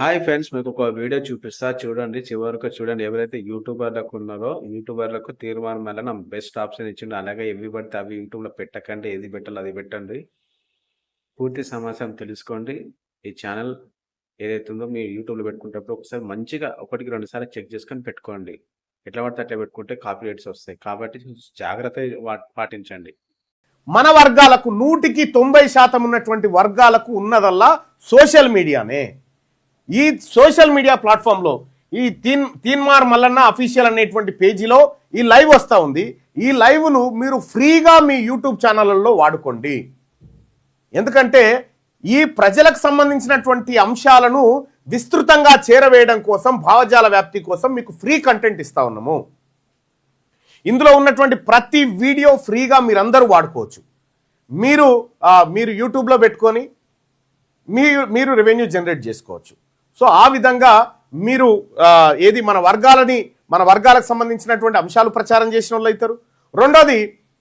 Hi friends, మీకు ఒక video చూపిస్తా చూడండి. చివరకు చూడండి. ఎవరైతే యూట్యూబర్లకు ఉన్నారో యూట్యూబర్లకు తీర్మానం వల్ల నా బెస్ట్ ఆప్షన్ ఇచ్చిండు. అలాగే ఎవి పడితే అవి యూట్యూబ్లో పెట్టకండి. ఏది పెట్టాలో అది పెట్టండి. పూర్తి సమాచారం తెలుసుకోండి. ఈ ఛానల్ ఏదైతే ఉందో మీ యూట్యూబ్లో పెట్టుకునేటప్పుడు ఒకసారి మంచిగా ఒకటికి రెండు సార్లు చెక్ చేసుకొని పెట్టుకోండి. ఎట్లా పడితే అట్లా పెట్టుకుంటే కాపీ రైట్స్ వస్తాయి. కాబట్టి జాగ్రత్త పాటించండి. మన వర్గాలకు 100% ఉన్నటువంటి వర్గాలకు ఉన్నదల్లా సోషల్ మీడియానే. ఈ సోషల్ మీడియా ప్లాట్ఫామ్లో ఈ తీన్మార్ మల్లన్న అఫీషియల్ అనేటువంటి పేజీలో ఈ లైవ్ వస్తూ ఉంది. ఈ లైవ్ను మీరు ఫ్రీగా మీ యూట్యూబ్ ఛానళ్ళలో వాడుకోండి. ఎందుకంటే ఈ ప్రజలకు సంబంధించినటువంటి అంశాలను విస్తృతంగా చేరవేయడం కోసం, భావజాల వ్యాప్తి కోసం మీకు ఫ్రీ కంటెంట్ ఇస్తా ఉన్నాము. ఇందులో ఉన్నటువంటి ప్రతి వీడియో ఫ్రీగా మీరందరూ వాడుకోవచ్చు. మీరు యూట్యూబ్లో పెట్టుకొని మీరు రెవెన్యూ జనరేట్ చేసుకోవచ్చు. సో ఆ విధంగా మీరు ఏది మన వర్గాలకు సంబంధించినటువంటి అంశాలు ప్రచారం చేసిన వాళ్ళు అవుతారు. రెండోది,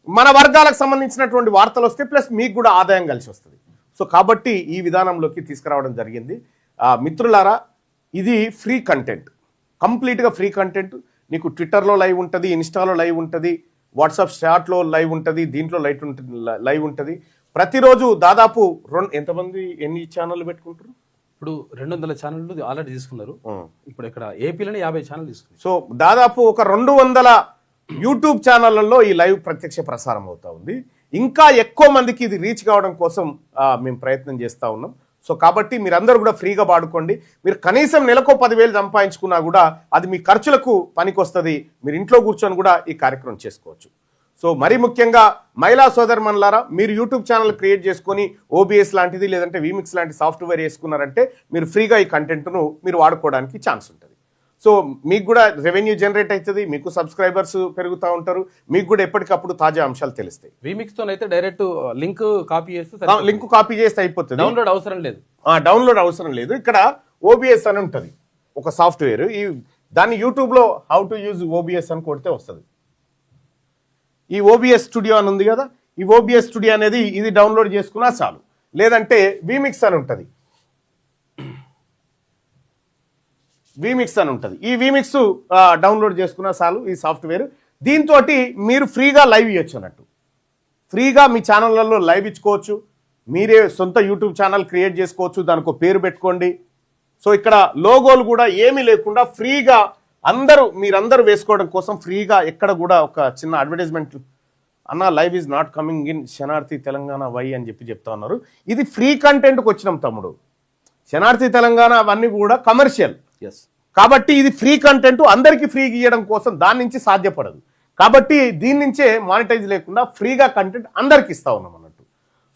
మన వర్గాలకు సంబంధించినటువంటి వార్తలు వస్తే ప్లస్ మీకు కూడా ఆదాయం కలిసి వస్తుంది. సో కాబట్టి ఈ విధానంలోకి తీసుకురావడం జరిగింది. మిత్రులారా, ఇది ఫ్రీ కంటెంట్, కంప్లీట్గా ఫ్రీ కంటెంట్. నీకు ట్విట్టర్లో లైవ్ ఉంటుంది, ఇన్స్టాలో లైవ్ ఉంటుంది, వాట్సాప్ చాట్లో లైవ్ ఉంటుంది, దీంట్లో లైవ్ ఉంటుంది. ప్రతిరోజు దాదాపు ఎంతమంది ఎన్ని ఛానళ్ళు పెట్టుకుంటారు? ఇప్పుడు 200 ఛానళ్ళు ఆల్రెడీ తీసుకున్నారు. ఇప్పుడు ఇక్కడ ఏపీలోనే 50 ఛానల్ తీసుకున్నారు. సో దాదాపు ఒక 200 యూట్యూబ్ ఛానళ్లలో ఈ లైవ్ ప్రత్యక్ష ప్రసారం అవుతా ఉంది. ఇంకా ఎక్కువ మందికి ఇది రీచ్ కావడం కోసం మేము ప్రయత్నం చేస్తూ ఉన్నాం. సో కాబట్టి మీరందరూ కూడా ఫ్రీగా వాడుకోండి. మీరు కనీసం నెలకు 10,000 సంపాదించుకున్నా కూడా అది మీ ఖర్చులకు పనికొస్తుంది. మీరు ఇంట్లో కూర్చొని కూడా ఈ కార్యక్రమం చేసుకోవచ్చు. సో మరీ ముఖ్యంగా మహిళా సోదరుమణులారా, మీరు యూట్యూబ్ ఛానల్ క్రియేట్ చేసుకొని OBS లాంటిది లేదంటే వీమిక్స్ లాంటి సాఫ్ట్వేర్ వేసుకున్నారంటే మీరు ఫ్రీగా ఈ కంటెంట్ను మీరు వాడుకోవడానికి ఛాన్స్ ఉంటుంది. సో మీకు కూడా రెవెన్యూ జనరేట్ అవుతుంది, మీకు సబ్స్క్రైబర్స్ పెరుగుతూ ఉంటారు, మీకు కూడా ఎప్పటికప్పుడు తాజా అంశాలు తెలుస్తాయి. వీమిక్స్ తో అయితే డైరెక్ట్ లింక్ కాపీ చేస్తే అయిపోతుంది. డౌన్లోడ్ అవసరం లేదు. డౌన్లోడ్ అవసరం లేదు. ఇక్కడ OBS అని ఉంటుంది ఒక సాఫ్ట్వేర్. దాన్ని యూట్యూబ్లో హౌ టు యూజ్ OBS అని కొడితే వస్తుంది. ఈ OBS స్టూడియో అని ఉంది కదా, ఈ OBS స్టూడియో అనేది ఇది డౌన్లోడ్ చేసుకున్నా చాలు. లేదంటే వీమిక్స్ అని ఉంటుంది. ఈ వీమిక్స్ డౌన్లోడ్ చేసుకున్నా చాలు ఈ సాఫ్ట్వేర్. దీంతో మీరు ఫ్రీగా లైవ్ ఇవ్వచ్చు అన్నట్టు. ఫ్రీగా మీ ఛానళ్ళల్లో లైవ్ ఇచ్చుకోవచ్చు. మీరే సొంత యూట్యూబ్ ఛానల్ క్రియేట్ చేసుకోవచ్చు. దానికి ఒక పేరు పెట్టుకోండి. సో ఇక్కడ లోగోలు కూడా ఏమీ లేకుండా ఫ్రీగా మీరందరూ వేసుకోవడం కోసం ఫ్రీగా ఎక్కడ కూడా ఒక చిన్న అడ్వర్టైజ్మెంట్ అన్న live is not coming in శనార్థి తెలంగాణ వై అని చెప్తా ఉన్నారు. ఇది ఫ్రీ కంటెంట్కి వచ్చినాం తమ్ముడు. శనార్థి తెలంగాణ అవన్నీ కూడా కమర్షియల్. కాబట్టి ఇది ఫ్రీ కంటెంట్, అందరికీ ఫ్రీగా ఇవ్వడం కోసం దాని నుంచి సాధ్యపడదు. కాబట్టి దీని నుంచే మానిటైజ్ లేకుండా ఫ్రీగా కంటెంట్ అందరికి ఇస్తా ఉన్నాం అన్నట్టు.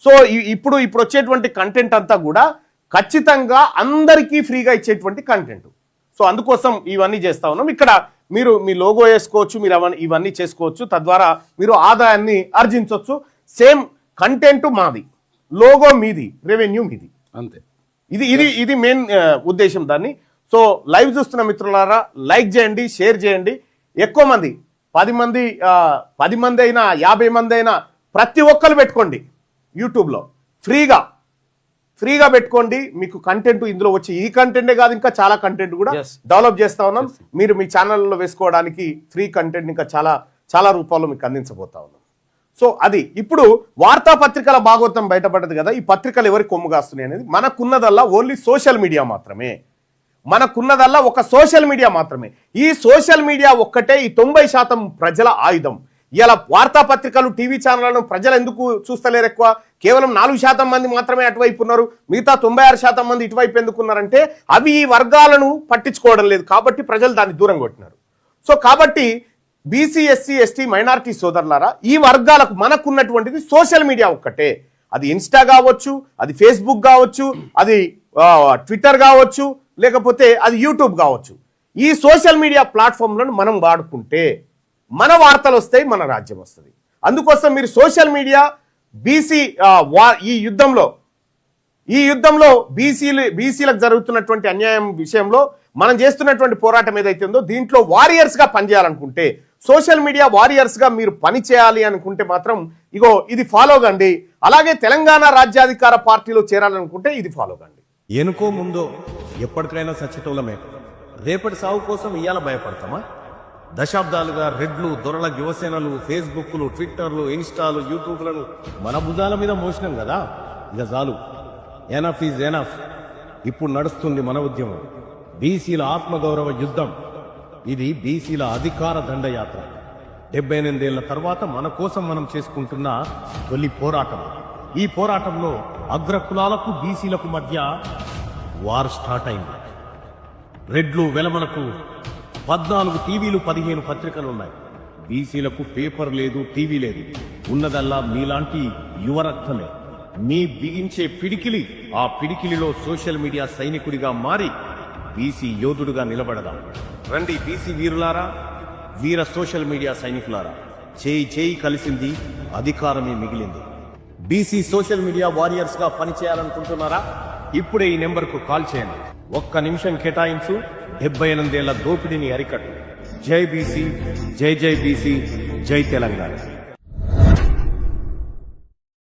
సో ఇప్పుడు వచ్చేటువంటి కంటెంట్ అంతా కూడా ఖచ్చితంగా అందరికీ ఫ్రీగా ఇచ్చేటువంటి కంటెంట్. సో అందుకోసం ఇవన్నీ చేస్తా ఉన్నాం. ఇక్కడ మీరు మీ లోగో వేసుకోవచ్చు, మీరు ఇవన్నీ చేసుకోవచ్చు. తద్వారా మీరు ఆదాయాన్ని ఆర్జించవచ్చు. సేమ్ కంటెంట్ మాది, లోగో మీది, రెవెన్యూ మీది, అంతే. ఇది మెయిన్ ఉద్దేశం దాన్ని. సో లైవ్ చూస్తున్న మిత్రులారా, లైక్ చేయండి, షేర్ చేయండి. ఎక్కువ మంది 10 మంది అయినా 50 మంది అయినా ప్రతి ఒక్కరు పెట్టుకోండి. యూట్యూబ్లో ఫ్రీగా పెట్టుకోండి. మీకు కంటెంట్ ఇందులో వచ్చి ఈ కంటెంటే కాదు, ఇంకా చాలా కంటెంట్ కూడా డెవలప్ చేస్తా ఉన్నాం. మీరు మీ ఛానల్లో వేసుకోవడానికి ఫ్రీ కంటెంట్ ఇంకా చాలా రూపాల్లో మీకు అందించబోతా ఉన్నాం. సో అది ఇప్పుడు వార్తాపత్రికల భాగవతం బయటపడ్డది కదా. ఈ పత్రికలు ఎవరి కొమ్ము కాస్తున్నాయి అనేది మనకున్నదల్లా ఓన్లీ సోషల్ మీడియా మాత్రమే. ఒక సోషల్ మీడియా మాత్రమే. ఈ సోషల్ మీడియా ఒక్కటే ఈ 90% ప్రజల ఆయుధం. ఇలా వార్తాపత్రికలు, టీవీ ఛానళ్లను ప్రజలు ఎందుకు చూస్తలేరు? ఎక్కువ కేవలం 4% మంది మాత్రమే అటువైపు ఉన్నారు. మిగతా 96% మంది ఇటువైపు ఎందుకున్నారంటే అవి ఈ వర్గాలను పట్టించుకోవడం లేదు. కాబట్టి ప్రజలు దాన్ని దూరం కొట్టినారు. సో కాబట్టి బీసీ, ఎస్సీ, ఎస్టీ, మైనారిటీ సోదరులారా, ఈ వర్గాలకు మనకున్నటువంటిది సోషల్ మీడియా ఒక్కటే. అది ఇన్స్టా కావచ్చు, అది ఫేస్బుక్ కావచ్చు, అది ట్విట్టర్ కావచ్చు, లేకపోతే అది యూట్యూబ్ కావచ్చు. ఈ సోషల్ మీడియా ప్లాట్ఫామ్లను మనం వాడుకుంటే మన వార్తలు వస్తాయి, మన రాజ్యం వస్తుంది. అందుకోసం మీరు సోషల్ మీడియా ఈ యుద్ధంలో బీసీలకు జరుగుతున్నటువంటి అన్యాయం విషయంలో మనం చేస్తున్నటువంటి పోరాటం ఏదైతే ఉందో దీంట్లో వారియర్స్గా పనిచేయాలనుకుంటే, సోషల్ మీడియా వారియర్స్గా మీరు పని చేయాలి అనుకుంటే మాత్రం ఇది ఫాలో కండి. అలాగే తెలంగాణ రాజ్యాధికార పార్టీలో చేరాలనుకుంటే ఇది ఫాలో కండి. ఎనుకో ముందో ఎప్పటికైనా సచ్చేటోళ్ళమే. రేపటి సాగు కోసం ఇవాళ భయపడతామా? దశాబ్దాలుగా రెడ్లు, దొరల యువసేనలు, ఫేస్బుక్లు, ట్విట్టర్లు, ఇన్స్టాలు, యూట్యూబ్లను మన భుజాల మీద మోసినాం కదా. ఇక చాలు, ఎనఫ్ ఈజ్ ఎనఫ్. ఇప్పుడు నడుస్తుంది మన ఉద్యమం, బీసీల ఆత్మగౌరవ యుద్ధం. ఇది బీసీల అధికార దండయాత్ర. 78 ఏళ్ల తర్వాత మన కోసం మనం చేసుకుంటున్న తొలి పోరాటం. ఈ పోరాటంలో అగ్రకులాలకు బీసీలకు మధ్య వార్ స్టార్ట్ అయింది. రెడ్లు వెలమలకు 14 టీవీలు, 15 పత్రికలున్నాయి. బీసీలకు పేపర్ లేదు, టీవీ లేదు. ఉన్నదల్లా మీలాంటి యువరక్తమే. మీ బిగించే పిడికిలి, ఆ పిడికిలిలో సోషల్ మీడియా సైనికుడిగా మారి బీసీ యోధుడుగా నిలబడదాం. రండి బీసీ వీరులారా, వీర సోషల్ మీడియా సైనికులారా. చేయి చేయి కలిసింది, అధికారమే మిగిలింది. బీసీ సోషల్ మీడియా వారియర్స్ గా పనిచేయాలనుకుంటున్నారా? ఇప్పుడే ఈ నెంబర్కు కాల్ చేయండి. 1 నిమిషం కేటాయించు, 78 ఏళ్ల దోపిడీని అరికట్టు. జై బీసీ, జై జై బీసీ, జై తెలంగాణ.